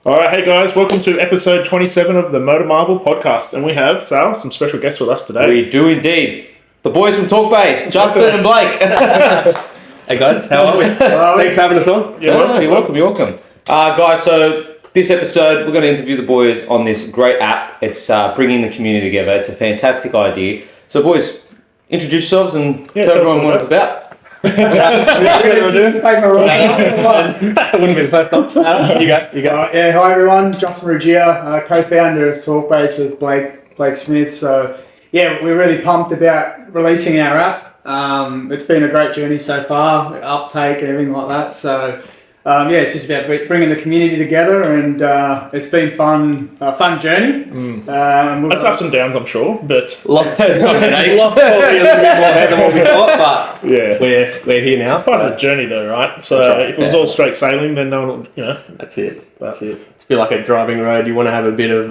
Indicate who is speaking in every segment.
Speaker 1: Alright, hey guys, welcome to episode 27 of the MotorMarvel Podcast. And we have, Sal, some special guests with us today.
Speaker 2: We do indeed. The boys from TorqueBase, Justin and Blake.
Speaker 3: Hey guys, how are we? Thanks for having us on.
Speaker 2: You're welcome. Guys, so this episode, we're going to interview the boys on this great app. It's bringing the community together. It's a fantastic idea. So boys, introduce yourselves and tell everyone what it's about.
Speaker 3: Wouldn't be the first time. You go.
Speaker 4: Hi everyone, Justin Regia, co-founder of TorqueBase with Blake Smith. So yeah, we're really pumped about releasing our app. It's been a great journey so far, uptake and everything like that. So it's just about bringing the community together, and it's been a fun journey.
Speaker 1: It's ups and downs, I'm sure, but
Speaker 3: Lost probably a little bit more ahead than what we thought, but
Speaker 1: yeah,
Speaker 3: we're here now.
Speaker 1: It's part of the journey though, right? So if it was all straight sailing, then no one,
Speaker 3: That's it. It's a bit like a driving road. You want to have a bit of,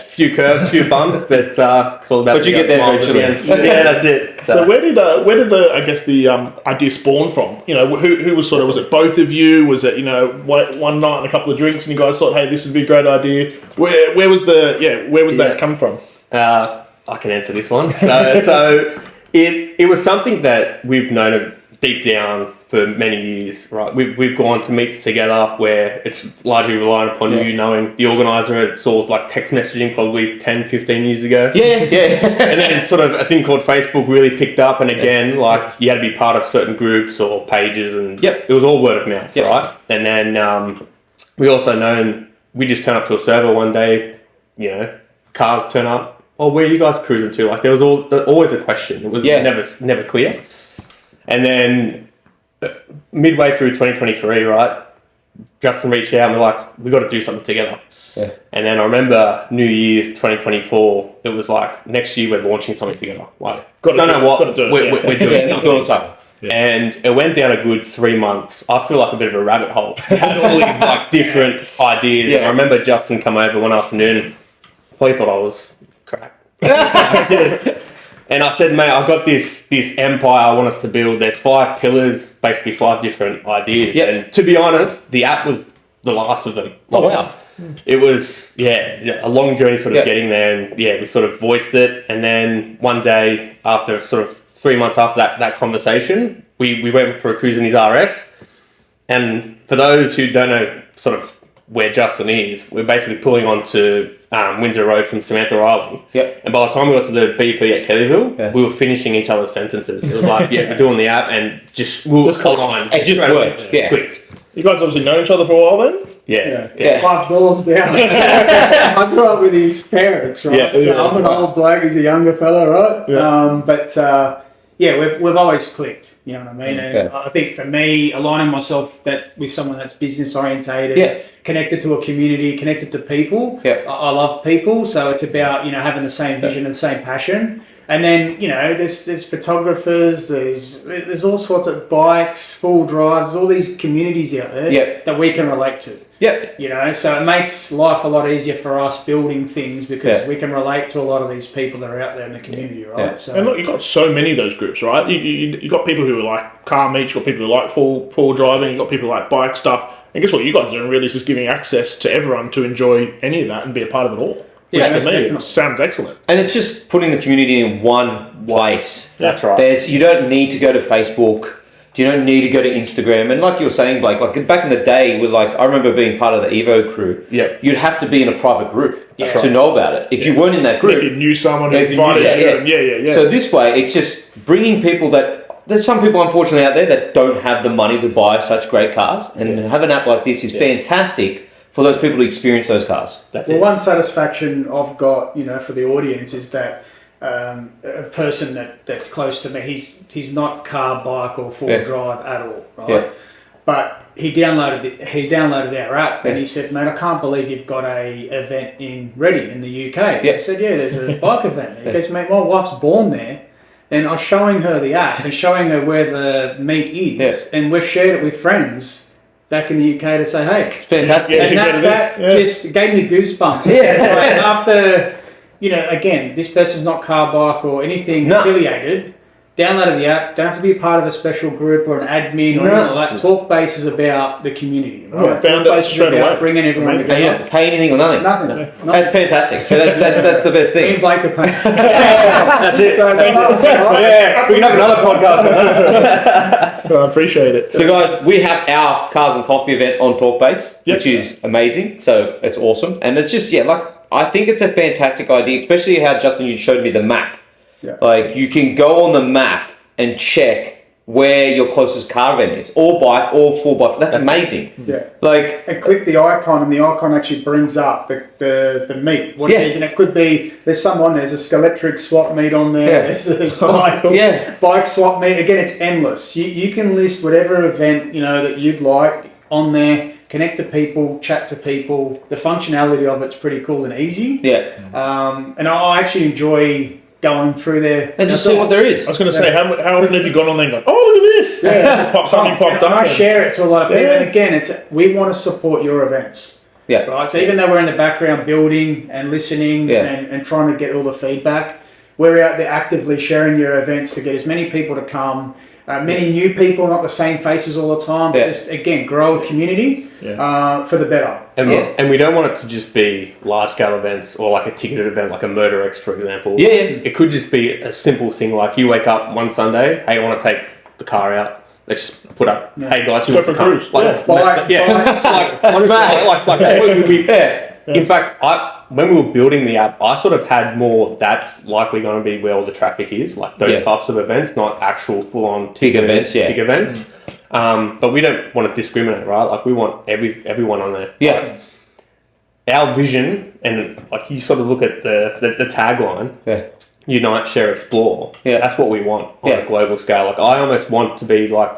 Speaker 3: few curves, few bumps, but it's all about.
Speaker 2: But you get there eventually.
Speaker 3: Yeah, that's it.
Speaker 1: So where did the idea spawn from? Who was was it both of you? Was it one night and a couple of drinks and you guys thought, hey, this would be a great idea? Where was that come from?
Speaker 3: I can answer this one. So it was something that we've known deep down for many years, right? We've gone to meets together where it's largely reliant upon you knowing the organizer. It's all like text messaging probably 10, 15 years ago.
Speaker 2: Yeah.
Speaker 3: And then sort of a thing called Facebook really picked up, and again, like you had to be part of certain groups or pages, and it was all word of mouth, right? And then we also known, we just turn up to a server one day, cars turn up. Oh, where are you guys cruising to? Like there was always a question. It was never clear. And then midway through 2023, right, Justin reached out and we're like, we got to do something together. Yeah. And then I remember New Year's 2024, it was like, next year we're launching something together. Like, we're doing something. Yeah. And it went down a good 3 months. I feel like a bit of a rabbit hole. We had all these like different ideas. Yeah. And I remember Justin come over one afternoon, probably thought I was crap. And I said, mate, I've got this empire I want us to build. There's 5 pillars, basically 5 different ideas. Yep. And to be honest, the app was the last of them.
Speaker 2: Oh, wow.
Speaker 3: It was, a long journey sort of getting there. And we sort of voiced it. And then one day, after sort of 3 months after that conversation, we went for a cruise in his RS. And for those who don't know sort of where Justin is, we're basically pulling onto Windsor Road from Samantha Island. Yep. And by the time we got to the BP at Kellyville, we were finishing each other's sentences. It was like, we're doing the app, and just align.
Speaker 2: It just worked.
Speaker 3: Clicked.
Speaker 1: You guys obviously know each other for a while then?
Speaker 4: Yeah. 5 doors down. I grew up with his parents, right?
Speaker 1: Yeah.
Speaker 4: So I'm an old bloke, he's a younger fella, right? Yeah. We've always clicked. You know what I mean? And I think for me, aligning myself with someone that's business orientated, connected to a community, connected to people. I love people, so it's about having the same vision and the same passion. And then there's photographers, there's all sorts of bikes, full drives, there's all these communities out there that we can relate to. So it makes life a lot easier for us building things because we can relate to a lot of these people that are out there in the community, right? So,
Speaker 1: and look, you've got so many of those groups, right? You've got people who are like car meets, you've got people who like full driving, you've got people who like bike stuff. And guess what you guys are doing really is just giving access to everyone to enjoy any of that and be a part of it all. Which for me sounds excellent.
Speaker 2: And it's just putting the community in one place.
Speaker 3: That's right.
Speaker 2: You don't need to go to Facebook. You don't need to go to Instagram. And like you were saying, Blake, like back in the day, I remember being part of the Evo crew. Yeah. You'd have to be in a private group to know about it. If you weren't in that group.
Speaker 1: If you knew someone who invited you.
Speaker 2: So this way, it's just bringing people there's some people, unfortunately, out there that don't have the money to buy such great cars. And have an app like this is fantastic for those people to experience those cars.
Speaker 4: One satisfaction I've got, for the audience is that a person that's close to me, he's not car, bike or full drive at all, right? Yeah. But he downloaded our app and he said, mate, I can't believe you've got a event in Reading in the UK. I said, there's a bike event. He goes, mate, my wife's born there. And I was showing her the app and showing her where the meet is, and we've shared it with friends back in the UK to say, hey.
Speaker 2: Fantastic.
Speaker 4: And that just gave me goosebumps. After, again, this person's not car, bike or anything affiliated, downloaded the app. Don't have to be a part of a special group or an admin or anything like that. TorqueBase is about the community. Right?
Speaker 1: Found it straight away.
Speaker 4: Bringing everyone together.
Speaker 2: And you don't have to pay anything or nothing.
Speaker 4: Nothing.
Speaker 2: That's fantastic. So that's the best
Speaker 4: Me
Speaker 2: thing.
Speaker 4: and Blake are paying.
Speaker 3: That's it.
Speaker 4: So
Speaker 3: Yeah, we can have another podcast on that.
Speaker 1: I appreciate it.
Speaker 2: So guys, we have our Cars and Coffee event on TorqueBase, which is amazing. So it's awesome. And it's just, I think it's a fantastic idea, especially how, Justin, you showed me the map.
Speaker 4: Yeah.
Speaker 2: Like, you can go on the map and check where your closest car event is, or bike, or 4x4. That's amazing.
Speaker 4: Yeah.
Speaker 2: Like,
Speaker 4: and click the icon, and the icon actually brings up the meet, what it is, and it could be there's a Skeletric swap meet on there. There's bike swap meet. Again, it's endless. You can list whatever event that you'd like on there. Connect to people, chat to people. The functionality of it's pretty cool and easy.
Speaker 2: Yeah.
Speaker 4: And I actually enjoy going through there
Speaker 2: and just see what there is.
Speaker 1: I was going to say, how often have you gone on there and gone, oh, look at this?
Speaker 4: Yeah.
Speaker 1: Something popped up.
Speaker 4: And I share it to a lot of people.
Speaker 1: Yeah.
Speaker 4: And again, we want to support your events.
Speaker 2: Yeah.
Speaker 4: Right. So even though we're in the background building and listening and trying to get all the feedback, we're out there actively sharing your events to get as many people to come. Many new people, not the same faces all the time, but just, again, grow a community for the better.
Speaker 3: And we don't want it to just be large-scale events or like a ticketed event, like a MotorX, for example.
Speaker 2: Yeah.
Speaker 3: It could just be a simple thing like you wake up one Sunday, hey, I want to take the car out. Let's just put up, hey guys, you want to come?
Speaker 1: Cruise.
Speaker 3: In fact, when we were building the app, I sort of had more that's likely going to be where all the traffic is, like those types of events, not actual full-on
Speaker 2: big events.
Speaker 3: Big events. But we don't want to discriminate, right? Like we want everyone on there.
Speaker 2: Yeah.
Speaker 3: Like, our vision, and like you sort of look at the tagline, Unite, Share, Explore. Yeah. That's what we want on a global scale. Like I almost want to be like,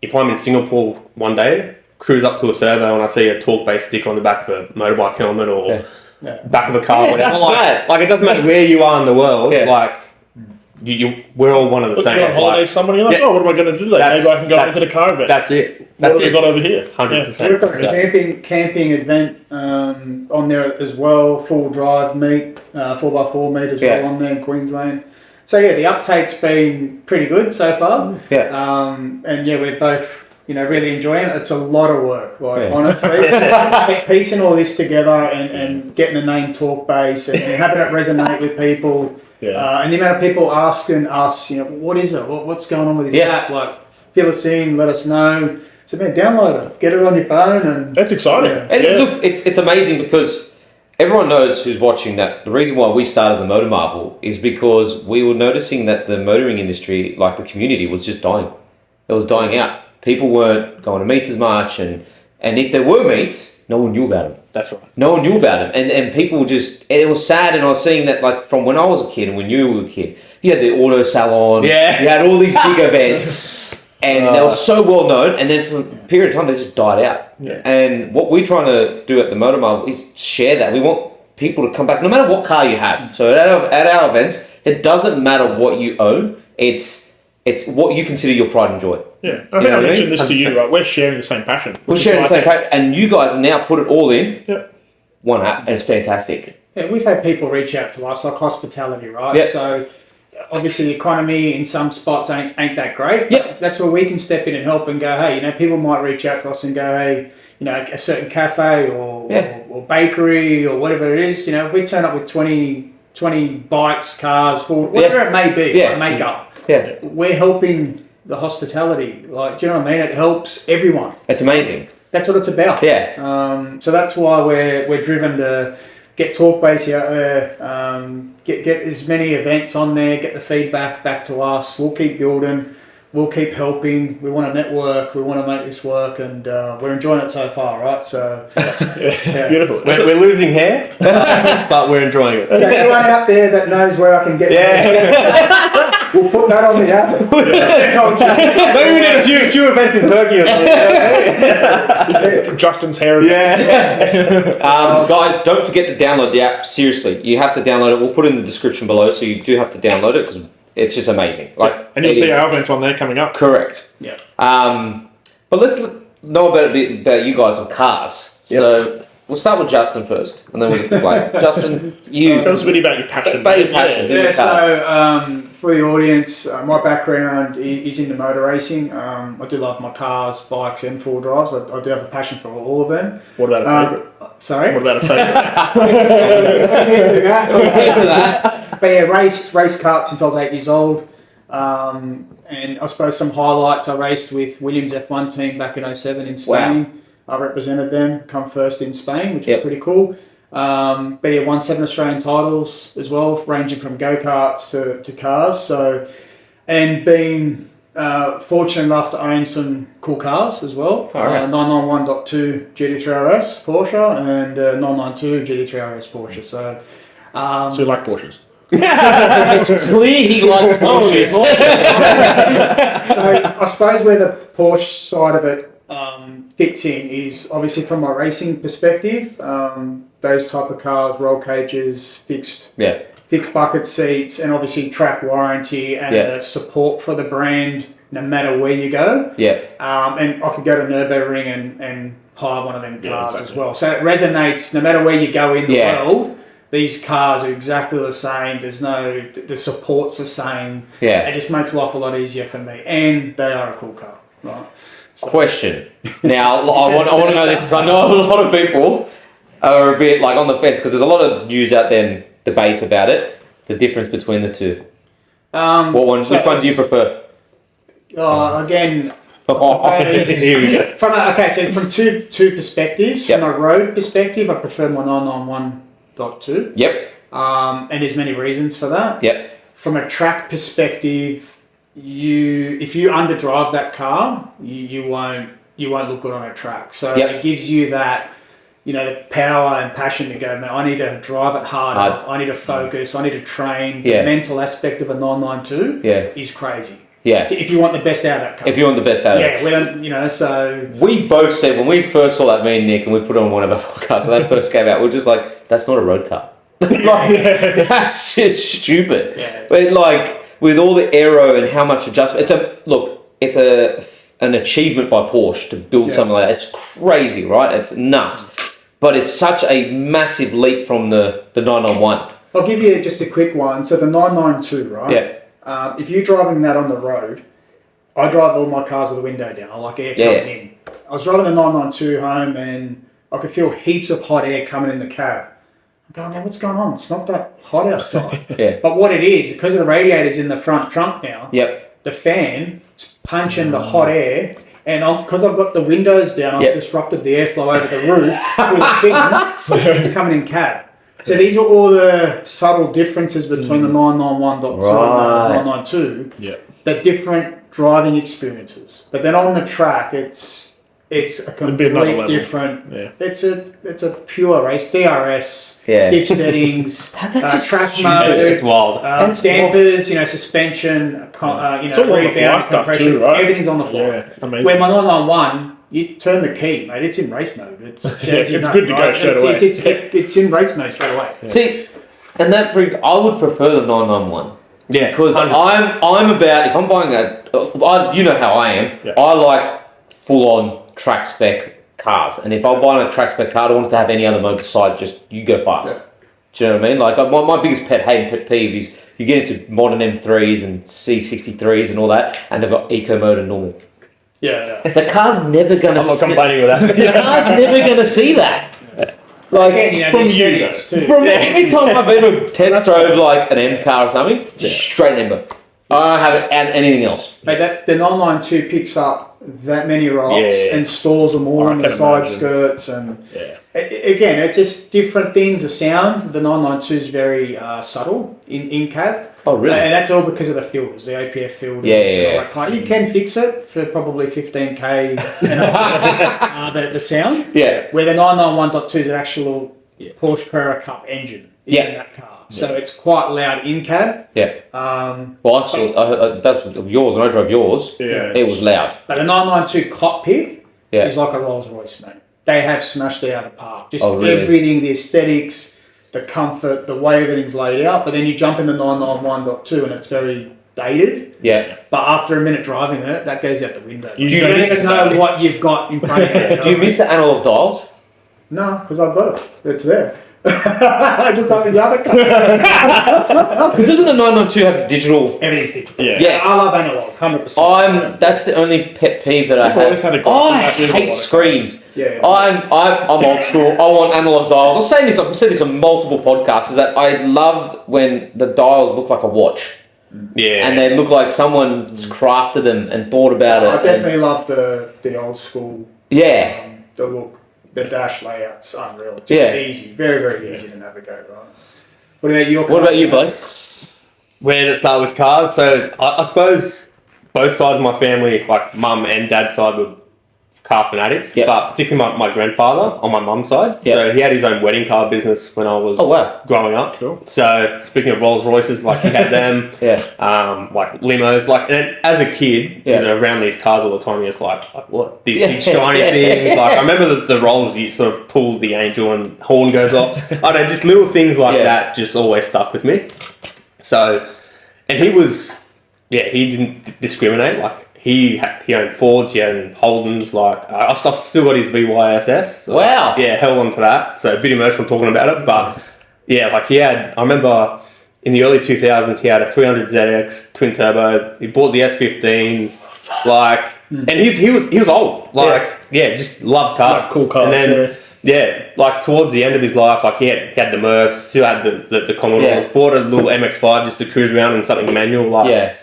Speaker 3: if I'm in Singapore one day, cruise up to a servo and I see a TorqueBase sticker on the back of a motorbike helmet or back of a car, whatever. Like it doesn't matter where you are in the world. Like we're all one of the same.
Speaker 1: You're on holiday, somebody like, what am I going to do today? Maybe I can go into the car event.
Speaker 3: That's it.
Speaker 1: What have we got over here?
Speaker 3: 100%.
Speaker 4: We've got a camping event on there as well. Full drive meet, 4x4 meet as well on there in Queensland. So the uptake's been pretty good so far. And we're both really enjoying it. It's a lot of work, honestly. Piecing all this together and getting the name TorqueBase and having it resonate with people. And the amount of people asking us, what is it? What's going on with this app? Like, fill us in, let us know. So, man, download it. Get it on your phone. And
Speaker 1: that's exciting.
Speaker 2: And look, it's amazing because everyone knows who's watching that the reason why we started the MotorMarvel is because we were noticing that the motoring industry, like the community, was just dying. It was dying out. People weren't going to meets as much, and if there were meets, no one knew about them.
Speaker 3: That's right.
Speaker 2: No one knew about them, and people just, it was sad, and I was seeing that like from when I was a kid and when you were a kid, you had the auto salon, you had all these big events, and they were so well known, and then for a period of time they just died out. And what we're trying to do at the MotorMarvel is share that. We want people to come back, no matter what car you have. So at our events, it doesn't matter what you own, it's what you consider your pride and joy.
Speaker 1: Yeah, I think I mentioned this to you, right? We're sharing the same passion.
Speaker 2: We're sharing the same passion, and you guys have now put it all in one app, and it's fantastic.
Speaker 4: Yeah, we've had people reach out to us, like hospitality, right? So obviously the economy in some spots ain't that great. That's where we can step in and help and go, hey, people might reach out to us and go, hey, a certain cafe or bakery or whatever it is, if we turn up with 20 bikes, cars, whatever it may be, makeup. We're helping the hospitality. Like, do you know what I mean? It helps everyone.
Speaker 2: It's amazing.
Speaker 4: That's what it's about. So that's why we're driven to get TorqueBase out there, get as many events on there, get the feedback back to us. We'll keep building. We'll keep helping. We want to network. We want to make this work, and we're enjoying it so far, right? So,
Speaker 1: beautiful.
Speaker 3: We're losing hair, but we're enjoying it.
Speaker 4: So anyone out there that knows where I can get we'll put that on the app.
Speaker 3: Maybe we need a few events in Turkey or something.
Speaker 1: Justin's hair.
Speaker 2: Guys, don't forget to download the app. Seriously, you have to download it. We'll put it in the description below, so you do have to download it because it's just amazing.
Speaker 1: And you'll see our event on there coming up.
Speaker 2: Correct. But let's know about you guys on cars. So we'll start with Justin first, and then we'll get to Blake. Justin,
Speaker 1: tell us a bit about your passion.
Speaker 2: About your passions.
Speaker 4: Yeah, so for the audience, my background is in the motor racing. I do love my cars, bikes, and four drives. I do have a passion for all of them.
Speaker 1: What about a favourite?
Speaker 4: Sorry?
Speaker 1: What about a favourite?
Speaker 4: But yeah, raced karts since I was 8 years old. And I suppose some highlights, I raced with Williams F1 team back in 2007 in Spain.
Speaker 2: Wow.
Speaker 4: I represented them, come first in Spain, which is pretty cool. But yeah, won 7 Australian titles as well, ranging from go-karts to cars. So, and been fortunate enough to own some cool cars as well. 991.2 GT3 RS Porsche and 992 GT3 RS Porsche. So
Speaker 1: you like Porsches?
Speaker 2: It's clear he likes Porsches.
Speaker 4: So I suppose where the Porsche side of it fits in is obviously from my racing perspective. Those type of cars, roll cages, fixed bucket seats, and obviously track warranty and the support for the brand no matter where you go. And I could go to Nürburgring and hire one of them cars as well. So it resonates no matter where you go in the world. These cars are exactly the same. The support's the same. It just makes life a lot easier for me, and they are a cool car, right? So.
Speaker 2: Question. Now, I want to know this because I know a lot of people are a bit like on the fence because there's a lot of news out there and debate about it. The difference between the two. Which one do you prefer?
Speaker 4: Again.
Speaker 1: Here we go.
Speaker 4: From two perspectives. From a road perspective, I prefer my 991.2. And there's many reasons for that. From a track perspective, if you underdrive that car, you won't look good on a track. So it gives you that, the power and passion to go, man, I need to drive it harder. I need to focus. I need to train. The mental aspect of a 992 is crazy. If you want the best out of that car.
Speaker 2: If you want the best out of it.
Speaker 4: So...
Speaker 2: We both said, when we first saw that, me and Nick, and we put it on one of our podcasts, when they first came out, we were just like, that's not a road car. That's just stupid. But with all the aero and how much adjustment, it's an achievement by Porsche to build something like that. It's crazy, right? It's nuts. But it's such a massive leap from the 991.
Speaker 4: I'll give you just a quick one. So the 992, right? If you're driving that on the road, I drive all my cars with the window down. I like air coming in. I was driving the 992 home and I could feel heaps of hot air coming in the cab. I'm going, man, what's going on? It's not that hot outside. But what it is, because of the radiators in the front trunk now, the fan is punching the hot air, and because I've got the windows down, I've disrupted the airflow over the roof with a thing, so it's coming in cab. So these are all the subtle differences between the 991.2 and the 992. The different driving experiences. But then on the track, it's a complete different. It's a pure race. DRS, diff settings, track mode.
Speaker 3: It's wild.
Speaker 4: Dampers, suspension, rebound, compression. Right? Everything's on the fly.
Speaker 1: Amazing.
Speaker 4: Where my 991. You turn the key, mate. It's in race mode. It's
Speaker 1: good to go straight away.
Speaker 4: It's in race mode straight away.
Speaker 2: See, and that brings. I would prefer the 991. Because
Speaker 3: 100%.
Speaker 2: I'm about, if I'm buying you know how I am. I like full on track spec cars, and if I'm buying a track spec car, I don't want it to have any other mode besides just you go fast. Do you know what I mean? Like my biggest pet peeve is you get into modern M3s and C63s and all that, and they've got eco mode and normal. The car's never gonna.
Speaker 3: I'm not complaining with that.
Speaker 2: The car's never gonna see that. From every time I've ever test drove like an M car or something, straight Ember. I haven't had anything else.
Speaker 4: Mate, the 992 picks up that many rocks and stores them all on the side skirts, and again, it's just different things. The sound, the 992 is very subtle in cab.
Speaker 2: Oh, really?
Speaker 4: And that's all because of the filters, the APF filters. You can fix it for probably 15k. The sound. Where the 991.2 is an actual Porsche Carrera Cup engine in that car. So it's quite loud in cab.
Speaker 2: Well, actually, that's yours. When I drove yours, it was loud.
Speaker 4: But the 992 cockpit is like a Rolls Royce, mate. They have smashed it out of the park. Just everything, the aesthetics, the comfort, the way everything's laid out. But then you jump in the 991.2 and it's very dated. But after a minute driving it, that goes out the window. You don't even know what you've got in front of you.
Speaker 2: Do you miss the analog dials?
Speaker 4: No, because I've got it. It's there. I just opened the other car.
Speaker 2: Because doesn't the 992 have digital?
Speaker 4: Everything's digital.
Speaker 2: Yeah.
Speaker 4: I love analog, 100%.
Speaker 2: That's the only pet peeve that I have. I hate screens.
Speaker 4: Yeah.
Speaker 2: I'm old school. I want analog dials. I've said this on multiple podcasts. Is that I love when the dials look like a watch.
Speaker 3: Yeah.
Speaker 2: And they look like someone's crafted them and thought about it.
Speaker 4: I definitely love the old school.
Speaker 2: Yeah.
Speaker 4: The look, the dash layout's unreal. Just easy, very, very easy to navigate, right? What about you,
Speaker 2: Blake?
Speaker 3: Where did it start with cars? So I suppose both sides of my family, like mum and dad's side, were car fanatics.
Speaker 2: Yep.
Speaker 3: But particularly my grandfather on my mum's side.
Speaker 2: Yep.
Speaker 3: So he had his own wedding car business when I was growing up.
Speaker 1: Cool.
Speaker 3: So speaking of Rolls Royces, like he had them. Like limos, like, and as a kid, you know, around these cars all the time, you're just like what these big shiny things. Like I remember the Rolls, you sort of pull the angel and horn goes off. I don't know, just little things like that just always stuck with me. So, and he was, he didn't discriminate. Like he owned Fords, he owned Holdens. Like I've still got his VYSS. So,
Speaker 2: wow.
Speaker 3: Yeah, held on to that. So a bit emotional talking about it, but yeah, like he had. I remember in the early 2000s, he had a 300ZX twin turbo. He bought the S15. Like, and he was old. Like, just loved cars,
Speaker 1: like cool cars.
Speaker 3: And then like towards the end of his life, like he had the Mercs, still had the Commodores. Bought a little MX-5 just to cruise around in something manual. Like,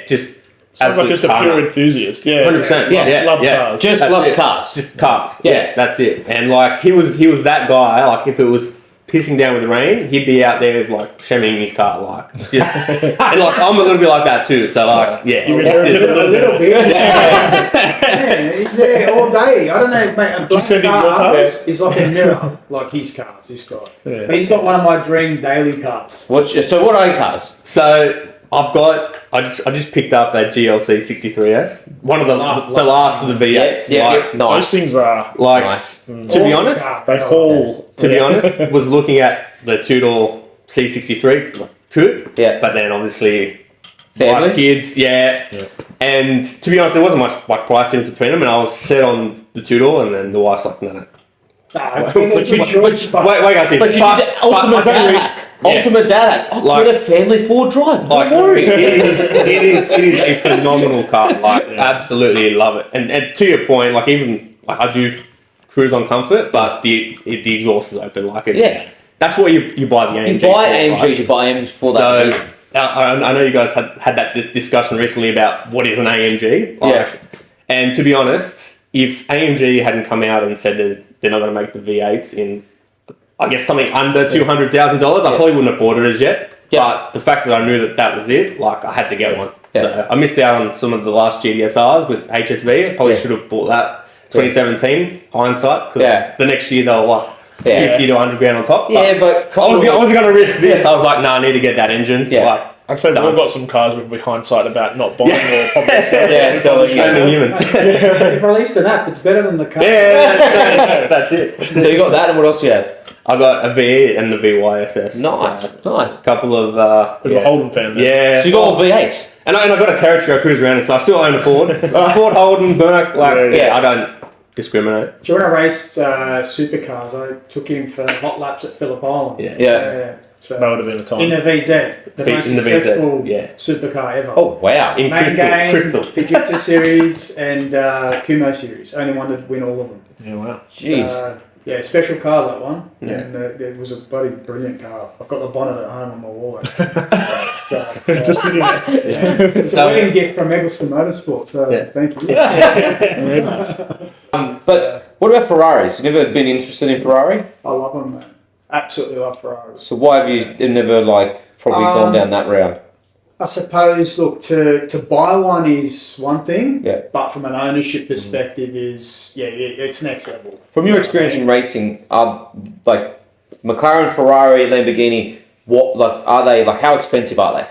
Speaker 3: just.
Speaker 1: Sounds like just a pure enthusiast.
Speaker 3: 100%.
Speaker 1: Love cars.
Speaker 2: Just love cars.
Speaker 3: Just cars. Yeah, that's it. And like he was that guy. Like if it was pissing down with rain, he'd be out there like shimmying his car. Like just, and like I'm a little bit like that too. So like
Speaker 1: you inherited
Speaker 4: a little bit. Yeah, he's there all day. I don't know, mate. A black car is like a mirror, like his cars. This guy, but he's got one of my dream daily cars.
Speaker 2: So what are your cars?
Speaker 3: So I've got. I just picked up a GLC 63S. One of the last of the V8s.
Speaker 2: Nice.
Speaker 1: Those things are
Speaker 3: like
Speaker 2: nice.
Speaker 3: To be honest,
Speaker 1: they haul.
Speaker 3: To be honest, was looking at the two-door C63 coupe.
Speaker 2: Yeah.
Speaker 3: But then obviously
Speaker 2: Family?
Speaker 3: 5 kids. Yeah. And to be honest, there wasn't much like price difference between them, and I was set on the two-door, and then the wife's like, no.
Speaker 2: Wait, got this. But ultimate dad hack. Ultimate dad hack. I'll get a family Ford drive. Don't worry.
Speaker 3: It is a phenomenal car. Like, absolutely love it. And to your point, like even like I do cruise on comfort, but the exhaust is open. Like that's what you buy the AMG.
Speaker 2: You buy AMGs, you buy AMGs for that.
Speaker 3: So I know you guys had that discussion recently about what is an AMG. Like, and to be honest, if AMG hadn't come out and said that they're not going to make the V8s in, I guess, something under $200,000, I probably wouldn't have bought it as yet. But the fact that I knew that was it, like, I had to get one. So I missed out on some of the last GTSRs with HSV. I probably should have bought that 2017, hindsight, because the next year they were like 50 to 100 grand on top.
Speaker 2: But
Speaker 3: I wasn't going to risk this. I was like, I need to get that engine. Like,
Speaker 1: I said we've got some cars with hindsight about not buying or probably
Speaker 3: selling.
Speaker 4: They've released an app. It's better than the car.
Speaker 3: That's it.
Speaker 2: So you got that, and what else you have?
Speaker 3: I got a V8 and the VYSS.
Speaker 2: Nice.
Speaker 3: A couple of
Speaker 1: a Holden fan there.
Speaker 3: So
Speaker 2: you got all V8s.
Speaker 3: And I got a Territory I cruise around in, so I still own a Ford. Ford, Holden, Burke. I don't discriminate.
Speaker 4: Do you want to race supercars? I took him for hot laps at Phillip Island.
Speaker 2: Yeah.
Speaker 4: So
Speaker 1: that would have been a time.
Speaker 4: In the VZ, the most successful supercar ever.
Speaker 2: Oh wow!
Speaker 3: In
Speaker 4: Main
Speaker 3: Crystal.
Speaker 4: Fujitsu series and Kumo series. Only one to win all of them.
Speaker 1: Yeah, wow.
Speaker 2: Jeez.
Speaker 4: Special car that one. Yeah. And it was a bloody brilliant car. I've got the bonnet at home on my wall.
Speaker 1: Just sitting there.
Speaker 4: It's a wedding gift from Eggleston Motorsport. So thank you.
Speaker 1: Very nice.
Speaker 2: But what about Ferraris? You never been interested in Ferrari?
Speaker 4: I love them, man. Absolutely love Ferraris.
Speaker 2: So why have you never probably gone down that route?
Speaker 4: I suppose, look, to buy one is one thing, but from an ownership perspective it's next level.
Speaker 2: From your experience in racing, like McLaren, Ferrari, Lamborghini, are they how expensive are they?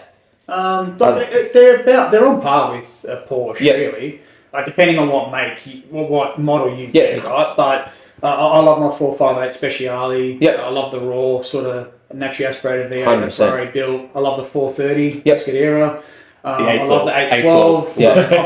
Speaker 4: They're on par with a Porsche, really. Like depending on what make, what model you get, right? But I love my 458 Speciale. I love the raw sort of naturally aspirated V8 that Ferrari built. I love the 430 Scuderia. I love the 812.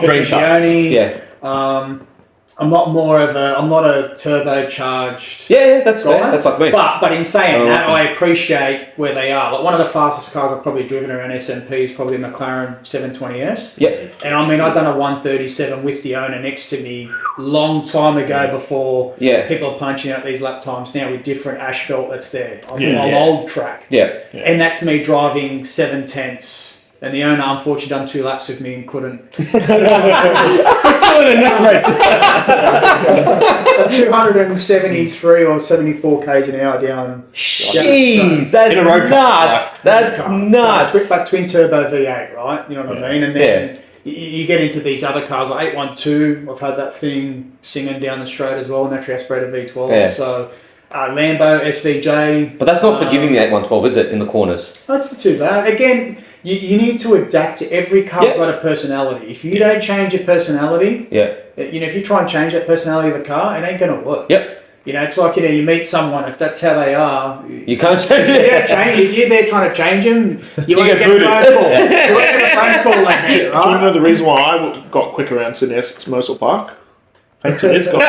Speaker 3: Green
Speaker 4: Gioni. I I'm not a turbocharged.
Speaker 2: Yeah, that's
Speaker 4: guy.
Speaker 2: fair. That's like me.
Speaker 4: But in saying that, I appreciate where they are. Like one of the fastest cars I've probably driven around SMP is probably a McLaren 720S.
Speaker 2: Yep.
Speaker 4: And I mean, I've done a 137 with the owner next to me long time ago before people are punching out these lap times now with different asphalt that's there on an old track.
Speaker 2: Yeah.
Speaker 4: And that's me driving 7/10. And the owner, unfortunately, done 2 laps with me and couldn't. 273 or 74 k's an hour down.
Speaker 2: Jeez, that's nuts. That's nuts.
Speaker 4: It's like twin turbo V8, right? You know what I mean? And then you get into these other cars, like 812. I've had that thing singing down the straight as well, naturally aspirated V12.
Speaker 2: Yeah.
Speaker 4: So Lambo SVJ.
Speaker 2: But that's not forgiving the 8112, is it? In the corners.
Speaker 4: That's not too bad. Again. You need to adapt to every car's got a personality. If you don't change your personality, if you try and change that personality of the car, it ain't going to work.
Speaker 2: Yep.
Speaker 4: It's like, you meet someone, if that's how they are,
Speaker 2: you can't change it.
Speaker 4: If you're there trying to change them, you won't get a phone call. You won't get a phone call like that, right?
Speaker 1: Do you know the reason why I got quick around Sydney Essex Mosul Park? Thanks to this guy.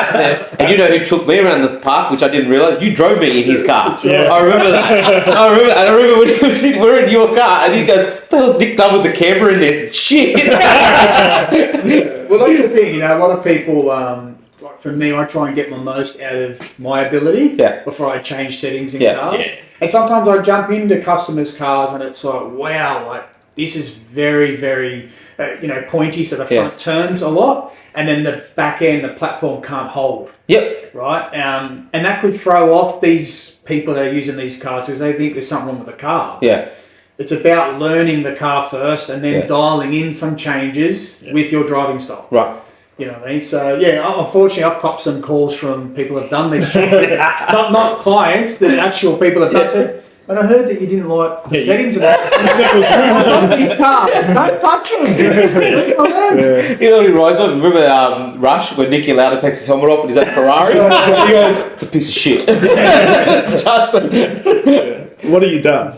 Speaker 2: And you know who took me around the park, which I didn't realise? You drove me in his car.
Speaker 1: Yeah.
Speaker 2: I remember that. I remember when we're in your car and he goes, what the hell's Nick done with the camera in this? Shit.
Speaker 4: Well, that's the thing, a lot of people, like for me, I try and get the most out of my ability before I change settings in cars. Yeah. And sometimes I jump into customers' cars and it's like, wow, like this is very, very, pointy, so the front turns a lot. And then the back end, the platform can't hold.
Speaker 2: Yep.
Speaker 4: Right? And that could throw off these people that are using these cars because they think there's something wrong with the car.
Speaker 2: Yeah.
Speaker 4: It's about learning the car first and then dialing in some changes with your driving style.
Speaker 2: Right.
Speaker 4: You know what I mean? So, unfortunately, I've copped some calls from people who've done these changes. not clients, the actual people have done it. And I heard that you didn't like the settings of that. His car. Don't touch him.
Speaker 2: You know what he rides on? Remember Rush, when Nicky Lauda takes his helmet off and he's at Ferrari? He goes, it's a piece of shit.
Speaker 1: What have you done?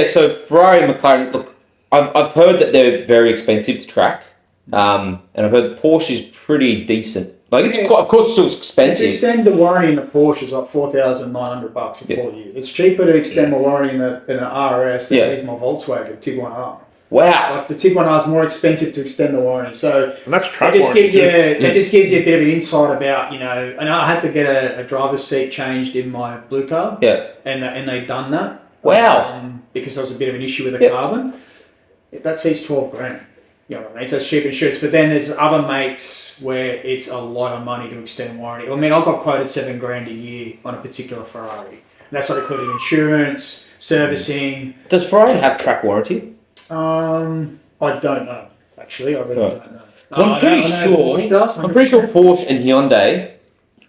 Speaker 2: So Ferrari and McLaren, look, I've heard that they're very expensive to track. And I've heard Porsche is pretty decent. Like it's quite, of course, it's still expensive.
Speaker 4: To extend the warranty in the Porsche is like $4,900 for 4 years. It's cheaper to extend my warranty in an RS than it is my Volkswagen Tiguan.
Speaker 2: Wow!
Speaker 4: Like the Tiguan is more expensive to extend the warranty. So
Speaker 1: and that's track
Speaker 4: warranty. It just gives you a bit of an insight about And I had to get a driver's seat changed in my blue car.
Speaker 2: Yeah.
Speaker 4: And they'd done that.
Speaker 2: Wow!
Speaker 4: Because there was a bit of an issue with the carbon. That seat's $12,000. You know what I mean? So it's cheap insurance. But then there's other makes where it's a lot of money to extend warranty. I mean, I got quoted $7,000 a year on a particular Ferrari. And that's not including insurance, servicing.
Speaker 2: Does Ferrari have track warranty?
Speaker 4: I don't know. Actually, I really don't know.
Speaker 2: I'm pretty sure Porsche and Hyundai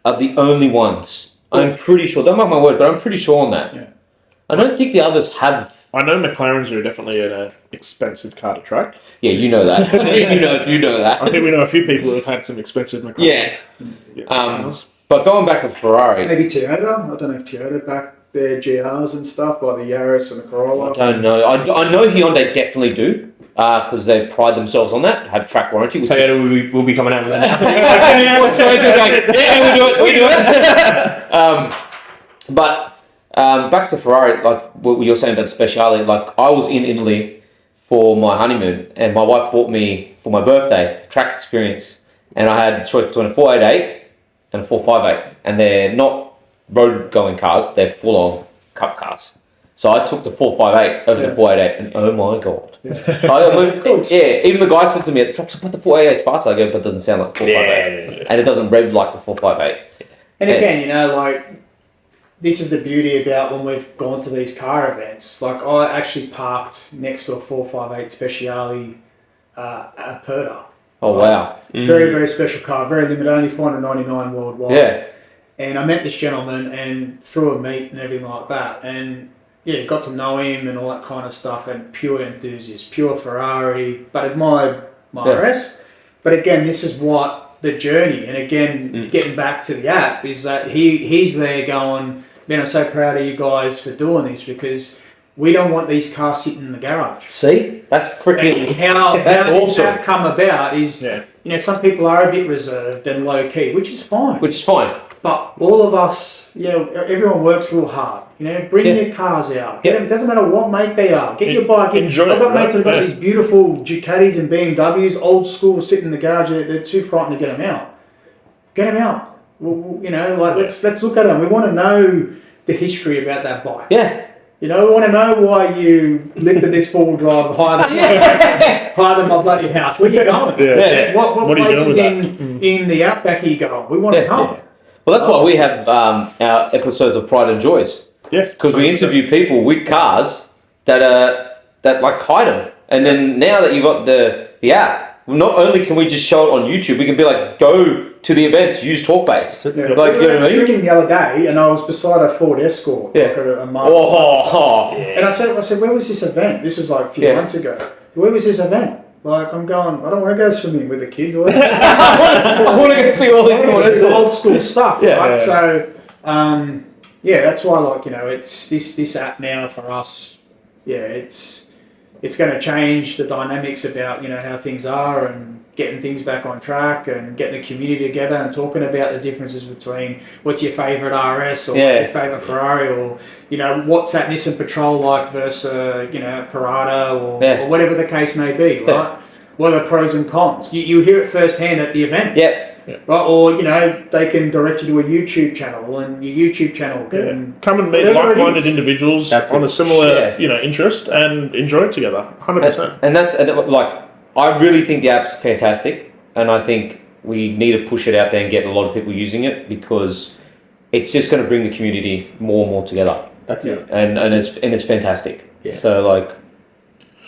Speaker 2: are the only ones. I'm pretty sure. Don't mark my word, but I'm pretty sure on that.
Speaker 4: Yeah.
Speaker 2: I don't think the others have.
Speaker 1: I know McLarens are definitely an expensive car to track.
Speaker 2: Yeah, you know that. you know that.
Speaker 1: I think we know a few people who have had some expensive McLarens.
Speaker 2: Yeah. But going back to Ferrari.
Speaker 4: Maybe Toyota. I don't know if Toyota back their GRs and stuff, like the Yaris and the Corolla.
Speaker 2: I don't know. I know Hyundai definitely do. Because they pride themselves on that, have track warranty.
Speaker 3: Toyota will be coming out with that now.
Speaker 2: We do it. But back to Ferrari, like what you're saying about the speciality, like I was in Italy for my honeymoon and my wife bought me for my birthday a track experience and I had the choice between a 488 and a 458 and they're not road going cars, they're full on cup cars. So I took the 458 over the 488 and oh my god. Even the guy said to me at the track, but the 488's faster. I go, but it doesn't sound like the 458. And it doesn't rev like the 458.
Speaker 4: And again, this is the beauty about when we've gone to these car events. Like I actually parked next to a 458 Speciale at Perda.
Speaker 2: Oh wow.
Speaker 4: Very, very special car, very limited, only 499 worldwide.
Speaker 2: Yeah.
Speaker 4: And I met this gentleman and through a meet and everything like that. And got to know him and all that kind of stuff, and pure enthusiast, pure Ferrari, but admired my RS. But again, this is what the journey, and again, getting back to the app, is that he's there going, man, I'm so proud of you guys for doing this, because we don't want these cars sitting in the garage.
Speaker 2: See, that's freaking.
Speaker 4: How
Speaker 2: That's
Speaker 4: this
Speaker 2: awesome.
Speaker 4: app come about is, you know, some people are a bit reserved and low key, which is fine. But all of us, you know, everyone works real hard. You know, bring your cars out. Get them, it doesn't matter what make they are. Get your bike in.
Speaker 1: Enjoy
Speaker 4: I've got
Speaker 1: it,
Speaker 4: mates
Speaker 1: right?
Speaker 4: that've got these beautiful Ducatis and BMWs, old school, sitting in the garage. They're too frightened to get them out. Get them out. Well, you know, like let's look at them. We want to know the history about that bike.
Speaker 2: Yeah.
Speaker 4: You know, we want to know why you lifted this four-wheel drive higher than my bloody house. Where you going? What
Speaker 1: are you
Speaker 4: places
Speaker 1: doing
Speaker 4: in the outback are you going? We want to come.
Speaker 2: Yeah. Well, that's why we have our episodes of Pride and Joys.
Speaker 1: Yeah.
Speaker 2: Because we interview people with cars that like hide them. And then now that you've got the app, not only can we just show it on YouTube, we can be like, go to the events, use TorqueBase.
Speaker 4: Yeah.
Speaker 2: Like,
Speaker 4: we were streaming the other day, and I was beside a Ford Escort, like a Marvel. And I said, where was this event? This was like a few months ago. Where was this event? Like, I'm going, I don't want to go swimming with the kids. I
Speaker 2: want to go see all these
Speaker 4: old school stuff, right?
Speaker 1: Yeah.
Speaker 4: So, that's why, like, you know, it's this app now for us. Yeah, it's going to change the dynamics about, you know, how things are and getting things back on track and getting the community together and talking about the differences between what's your favourite RS or what's your favourite Ferrari, or, you know, what's that Nissan Patrol like versus, you know, Parada or whatever the case may be, right? Yeah. What are the pros and cons? You hear it firsthand at the event. Right, or, you know, they can direct you to a YouTube channel, and your YouTube channel can
Speaker 1: come and meet like-minded individuals on a similar, you know, interest and enjoy it together. 100%.
Speaker 2: And that's like, I really think the app's fantastic, and I think we need to push it out there and get a lot of people using it, because it's just going to bring the community more and more together.
Speaker 3: That's it.
Speaker 2: And it's fantastic. Yeah. So like,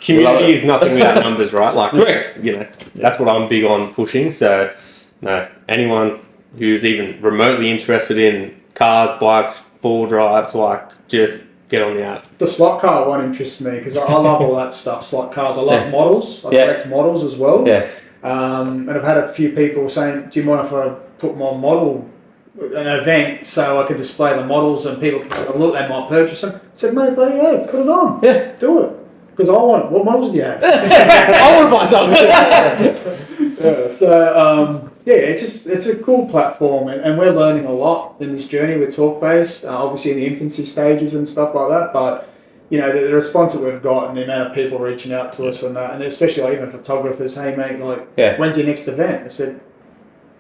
Speaker 3: community is nothing without numbers, right? Like,
Speaker 2: correct.
Speaker 3: You know, that's what I'm big on pushing. So, no, anyone who's even remotely interested in cars, bikes, four-wheel drives, like, just get on the app.
Speaker 4: The slot car one interests me because I love all that stuff. Slot cars. I love models. I collect models as well.
Speaker 2: Yeah.
Speaker 4: And I've had a few people saying, "Do you mind if I put my model an event so I can display the models and people can have a look? They might purchase them." I said, "Mate, bloody hell, put it on.
Speaker 2: Yeah,
Speaker 4: do it." Because I want. What models do you have?
Speaker 2: I want to buy something.
Speaker 4: So it's a cool platform, and we're learning a lot in this journey with TorqueBase. Obviously in the infancy stages and stuff like that, but you know the response that we've got and the amount of people reaching out to us and that, and especially like, even photographers. Hey mate, like when's your next event? I said,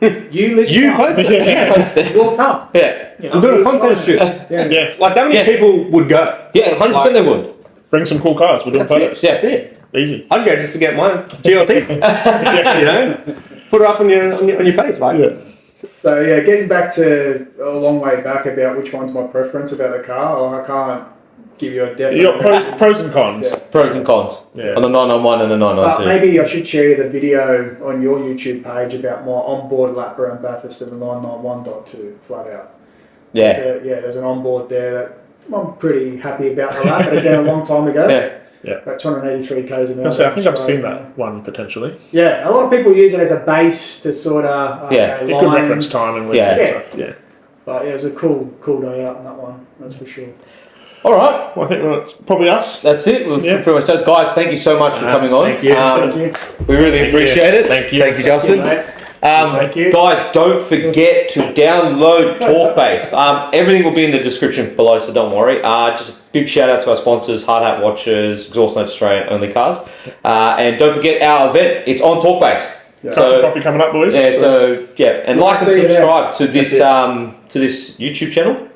Speaker 4: you listen.
Speaker 3: You post it.
Speaker 4: We'll come.
Speaker 2: Yeah,
Speaker 4: you know,
Speaker 3: we're doing a content shoot.
Speaker 1: Yeah.
Speaker 3: Like that many people would go.
Speaker 2: Yeah, 100% they would.
Speaker 1: Bring some cool cars. We're doing photos.
Speaker 2: Yeah, that's it.
Speaker 1: Easy.
Speaker 3: I'd go just to get mine GLT. You know, put it up on your page, right?
Speaker 1: Yeah.
Speaker 4: So yeah, getting back to a long way back about which one's my preference about the car, I can't give you a definite.
Speaker 1: You got pros and cons.
Speaker 4: Yeah.
Speaker 2: Pros and cons.
Speaker 1: Yeah.
Speaker 2: On the 991 and the 992.
Speaker 4: Maybe I should share the video on your YouTube page about my onboard lap around Bathurst and the 991.2 flat out.
Speaker 2: Yeah.
Speaker 4: There's an onboard there that I'm pretty happy about the lap, but again, a long time ago.
Speaker 1: Yeah.
Speaker 4: About 283 k's an hour.
Speaker 1: I think I've seen that one potentially.
Speaker 4: Yeah, a lot of people use it as a base to sort of
Speaker 1: it could reference time and stuff. Yeah.
Speaker 4: But it was a cool day out on that one. That's for sure.
Speaker 2: All right.
Speaker 1: Well, I think that's probably us.
Speaker 2: That's it. We've pretty much done. Guys, thank you so much for coming on.
Speaker 3: Thank you.
Speaker 4: Thank you.
Speaker 2: We really appreciate it.
Speaker 1: Thank you.
Speaker 2: Thank you, Justin.
Speaker 4: Thank you.
Speaker 2: Guys, don't forget to download TorqueBase. Everything will be in the description below, so don't worry. Just a big shout out to our sponsors, Hard Hat Watches, Exhaust Note Australian Only Cars. And don't forget our event. It's on TorqueBase.
Speaker 1: Yeah. So, coffee coming up, boys.
Speaker 2: Yeah, and like and subscribe to this YouTube channel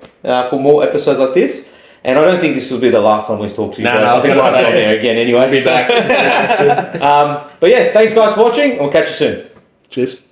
Speaker 2: for more episodes like this. And I don't think this will be the last time we talk to you guys. I think we'll be on there again anyway.
Speaker 3: Be back.
Speaker 2: But yeah, thanks guys for watching, and we'll catch you soon.
Speaker 1: Cheers.